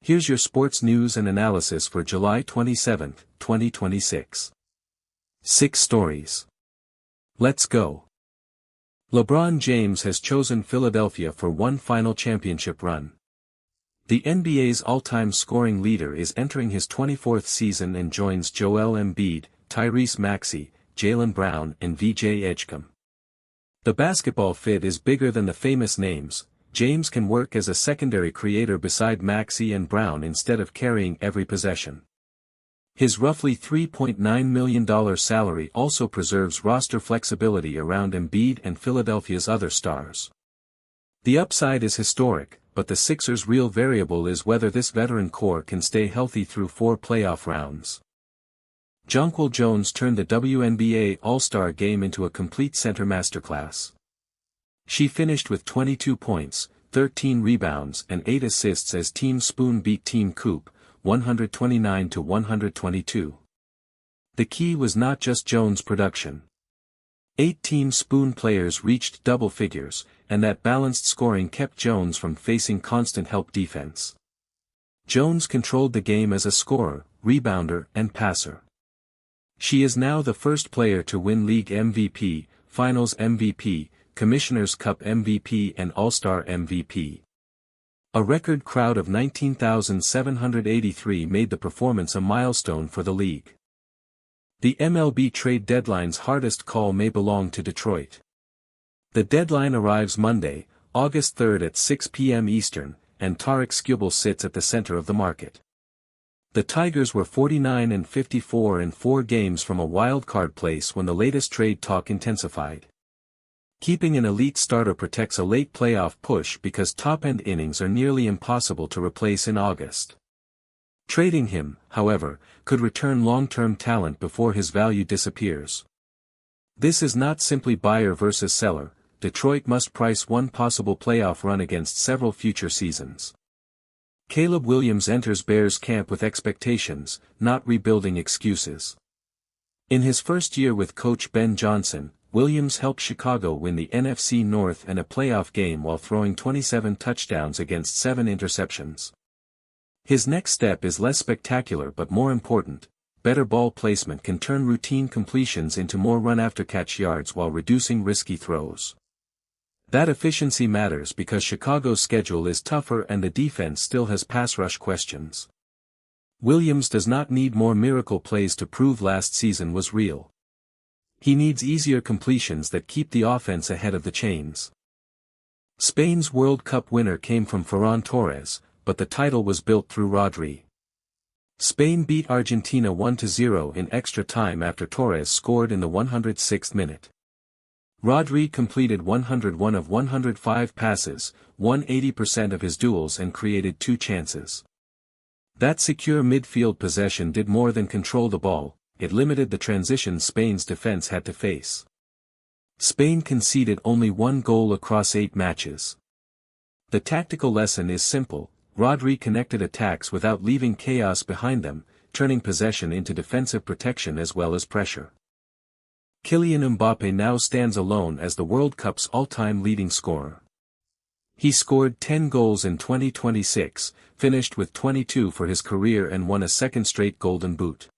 Here's your sports news and analysis for July 27, 2026. 6 stories. Let's go. LeBron James has chosen Philadelphia for one final championship run. The NBA's all-time scoring leader is entering his 24th season and joins Joel Embiid, Tyrese Maxey, Jaylen Brown and VJ Edgecombe. The basketball fit is bigger than the famous names. James can work as a secondary creator beside Maxey and Brown instead of carrying every possession. His roughly $3.9 million salary also preserves roster flexibility around Embiid and Philadelphia's other stars. The upside is historic, but the Sixers' real variable is whether this veteran core can stay healthy through 4 playoff rounds. Jonquel Jones turned the WNBA All-Star game into a complete center masterclass. She finished with 22 points, 13 rebounds and 8 assists as Team Spoon beat Team Coop, 129-122. The key was not just Jones' production. 8 Team Spoon players reached double figures, and that balanced scoring kept Jones from facing constant help defense. Jones controlled the game as a scorer, rebounder and passer. She is now the first player to win League MVP, Finals MVP, Commissioner's Cup MVP and All-Star MVP. A record crowd of 19,783 made the performance a milestone for the league. The MLB trade deadline's hardest call may belong to Detroit. The deadline arrives Monday, August 3 at 6 p.m. Eastern, and Tarik Skubal sits at the center of the market. The Tigers were 49-54 in 4 games from a wild-card place when the latest trade talk intensified. Keeping an elite starter protects a late playoff push because top-end innings are nearly impossible to replace in August. Trading him, however, could return long-term talent before his value disappears. This is not simply buyer versus seller. Detroit must price one possible playoff run against several future seasons. Caleb Williams enters Bears camp with expectations, not rebuilding excuses. In his first year with coach Ben Johnson, Williams helped Chicago win the NFC North and a playoff game while throwing 27 touchdowns against 7 interceptions. His next step is less spectacular but more important. Better ball placement can turn routine completions into more run-after-catch yards while reducing risky throws. That efficiency matters because Chicago's schedule is tougher and the defense still has pass rush questions. Williams does not need more miracle plays to prove last season was real. He needs easier completions that keep the offense ahead of the chains. Spain's World Cup winner came from Ferran Torres, but the title was built through Rodri. Spain beat Argentina 1-0 in extra time after Torres scored in the 106th minute. Rodri completed 101 of 105 passes, won 80% of his duels and created 2 chances. That secure midfield possession did more than control the ball. It limited the transitions Spain's defense had to face. Spain conceded only 1 goal across 8 matches. The tactical lesson is simple. Rodri connected attacks without leaving chaos behind them, turning possession into defensive protection as well as pressure. Kylian Mbappe now stands alone as the World Cup's all-time leading scorer. He scored 10 goals in 2026, finished with 22 for his career and won a second straight Golden Boot.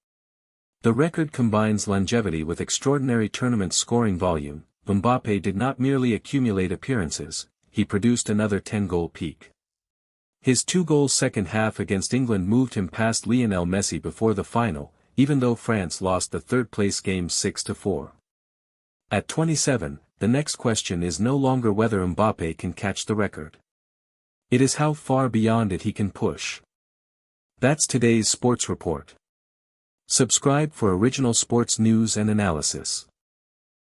The record combines longevity with extraordinary tournament scoring volume. Mbappe did not merely accumulate appearances, he produced another 10-goal peak. His 2-goal second half against England moved him past Lionel Messi before the final, even though France lost the third-place game 6-4. At 27, the next question is no longer whether Mbappe can catch the record. It is how far beyond it he can push. That's today's Sports Report. Subscribe for original sports news and analysis.